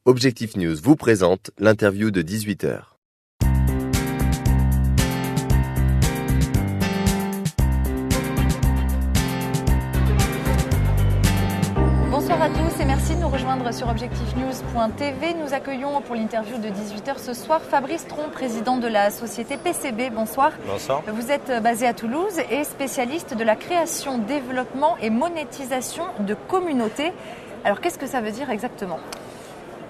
Objectif News vous présente l'interview de 18h. Bonsoir à tous et merci de nous rejoindre sur objectifnews.tv. Nous accueillons pour l'interview de 18h ce soir Fabrice Tron, président de la société PCB. Bonsoir. Bonsoir. Vous êtes basé à Toulouse et spécialiste de la création, développement et monétisation de communautés. Alors qu'est-ce que ça veut dire exactement ?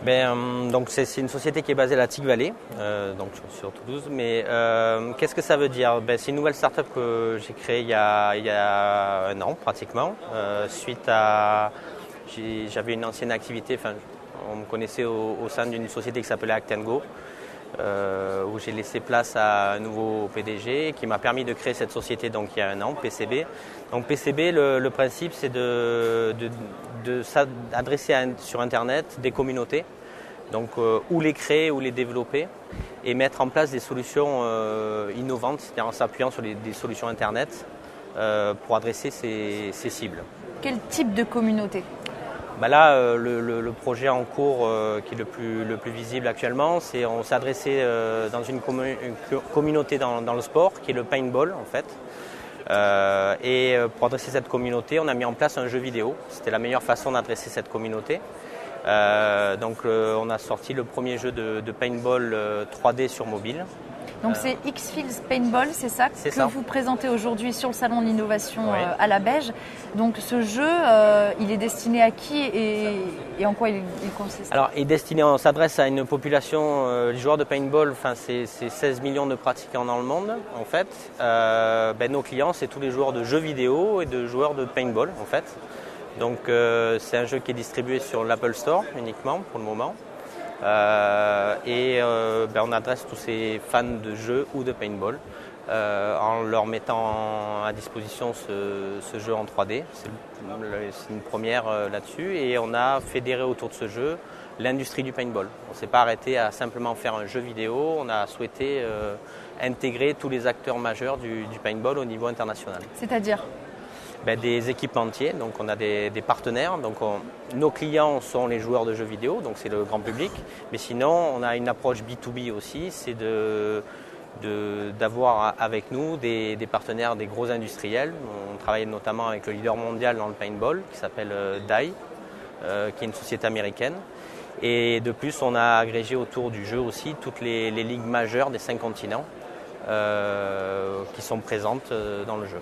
Donc c'est une société qui est basée à la Tig Valley, donc sur Toulouse. Mais qu'est-ce que ça veut dire ? C'est une nouvelle start-up que j'ai créée il y a un an pratiquement. Suite à, j'avais une ancienne activité, on me connaissait au sein d'une société qui s'appelait Act & Go, où j'ai laissé place à un nouveau PDG qui m'a permis de créer cette société donc il y a un an, PCB. Donc PCB, le principe c'est de s'adresser sur Internet des communautés, donc ou les créer ou les développer et mettre en place des solutions innovantes, c'est-à-dire en s'appuyant sur des solutions Internet pour adresser ces cibles. Quel type de communauté ? Là, le projet en cours qui est le plus visible actuellement, c'est on s'est adressé dans une communauté dans le sport qui est le paintball en fait. Et pour adresser cette communauté, on a mis en place un jeu vidéo. C'était la meilleure façon d'adresser cette communauté. On a sorti le premier jeu de paintball 3D sur mobile. Donc c'est X-Fields Paintball, c'est ça que vous présentez aujourd'hui sur le Salon de l'Innovation à la Beige. Donc ce jeu, il est destiné à qui et en quoi il consiste ? Alors, on s'adresse à une population, les joueurs de paintball, c'est 16 millions de pratiquants dans le monde en fait. Nos clients, c'est tous les joueurs de jeux vidéo et de joueurs de paintball en fait. Donc c'est un jeu qui est distribué sur l'Apple Store uniquement pour le moment. On adresse tous ces fans de jeux ou de paintball en leur mettant à disposition ce jeu en 3D. C'est une première là-dessus et on a fédéré autour de ce jeu l'industrie du paintball. On ne s'est pas arrêté à simplement faire un jeu vidéo, on a souhaité intégrer tous les acteurs majeurs du paintball au niveau international. C'est-à-dire ? Des équipementiers, donc on a des partenaires, donc nos clients sont les joueurs de jeux vidéo, donc c'est le grand public, mais sinon on a une approche B2B aussi, c'est d'avoir avec nous des partenaires, des gros industriels. On travaille notamment avec le leader mondial dans le paintball qui s'appelle Dye, qui est une société américaine. Et de plus on a agrégé autour du jeu aussi toutes les ligues majeures des 5 continents qui sont présentes dans le jeu.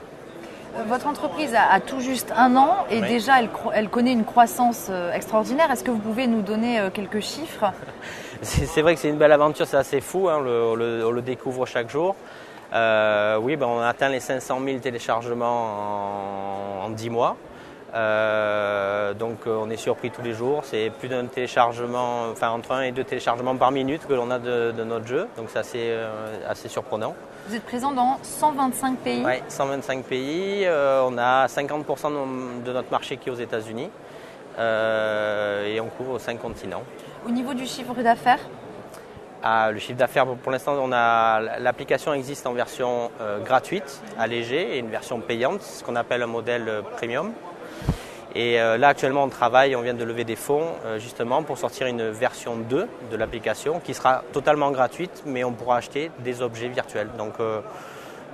Votre entreprise a tout juste un an et déjà elle connaît une croissance extraordinaire. Est-ce que vous pouvez nous donner quelques chiffres ? C'est vrai que c'est une belle aventure, c'est assez fou, on le découvre chaque jour. On a atteint les 500 000 téléchargements en 10 mois. On est surpris tous les jours, c'est plus d'un téléchargement, entre 1 et 2 téléchargements par minute que l'on a de notre jeu, donc c'est assez surprenant. Vous êtes présent dans 125 pays ? Oui, 125 pays, on a 50% de notre marché qui est aux États-Unis et on couvre 5 continents. Au niveau du chiffre d'affaires ? Le chiffre d'affaires, pour l'instant, l'application existe en version gratuite, allégée, et une version payante, ce qu'on appelle un modèle premium. Et là actuellement on vient de lever des fonds justement pour sortir une version 2 de l'application qui sera totalement gratuite mais on pourra acheter des objets virtuels. Donc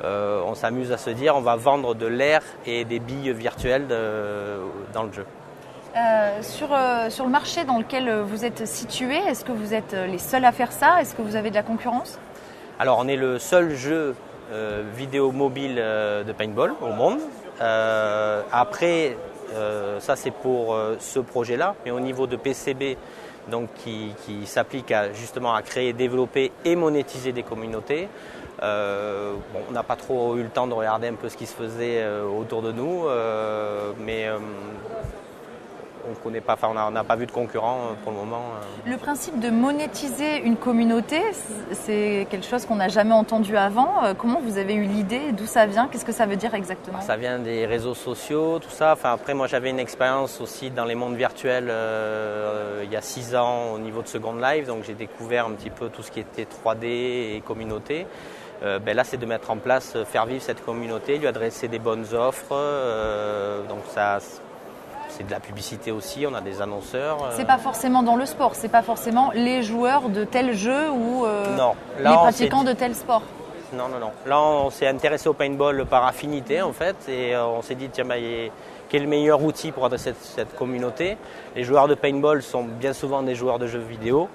on s'amuse à se dire on va vendre de l'air et des billes virtuelles dans le jeu. Sur le marché dans lequel vous êtes situé, est-ce que vous êtes les seuls à faire ça ? Est-ce que vous avez de la concurrence ? Alors on est le seul jeu vidéo mobile de paintball au monde. Ça c'est pour ce projet-là, mais au niveau de PCB, donc qui s'applique justement à créer, développer et monétiser des communautés. On n'a pas trop eu le temps de regarder un peu ce qui se faisait autour de nous, mais on n'a pas vu de concurrent pour le moment. Le principe de monétiser une communauté, c'est quelque chose qu'on n'a jamais entendu avant. Comment vous avez eu l'idée ? D'où ça vient ? Qu'est-ce que ça veut dire exactement ? Ça vient des réseaux sociaux, tout ça. Après, moi, j'avais une expérience aussi dans les mondes virtuels il y a 6 ans au niveau de Second Life. Donc, j'ai découvert un petit peu tout ce qui était 3D et communauté. Là, c'est de mettre en place, faire vivre cette communauté, lui adresser des bonnes offres. Donc, c'est de la publicité aussi, on a des annonceurs. C'est pas forcément dans le sport, c'est pas forcément les joueurs de tel jeu ou les pratiquants de tel sport. Non. Là, on s'est intéressé au paintball par affinité en fait, et on s'est dit tiens, quel est le meilleur outil pour adresser cette communauté. Les joueurs de paintball sont bien souvent des joueurs de jeux vidéo,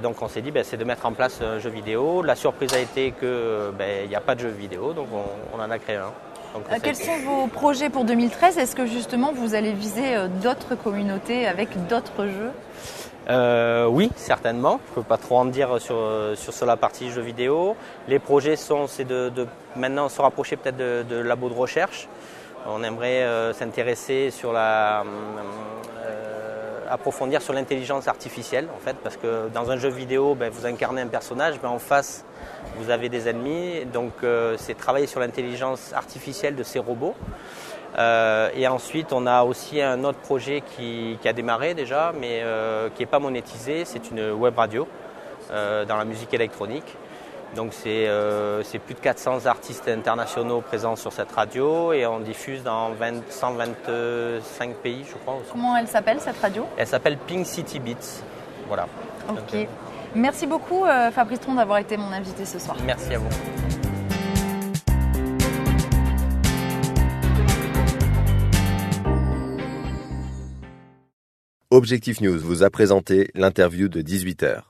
donc on s'est dit c'est de mettre en place un jeu vidéo. La surprise a été qu'il n'y a pas de jeu vidéo, donc on en a créé un. Quels sont vos projets pour 2013 ? Est-ce que justement vous allez viser d'autres communautés avec d'autres jeux ? Oui, certainement. Je ne peux pas trop en dire sur la partie jeux vidéo. Les projets c'est de maintenant se rapprocher peut-être de labos de recherche. On aimerait s'intéresser sur approfondir sur l'intelligence artificielle en fait, parce que dans un jeu vidéo, vous incarnez un personnage, mais en face vous avez des ennemis, donc c'est travailler sur l'intelligence artificielle de ces robots. Et ensuite, on a aussi un autre projet qui a démarré déjà, mais qui n'est pas monétisé. C'est une web radio dans la musique électronique. Donc c'est plus de 400 artistes internationaux présents sur cette radio et on diffuse dans 125 pays, je crois. Aussi. Comment elle s'appelle cette radio ? Elle s'appelle Pink City Beats. Voilà. Ok. Donc, merci beaucoup Fabrice Tron d'avoir été mon invité ce soir. Merci à vous. Objectif News vous a présenté l'interview de 18h.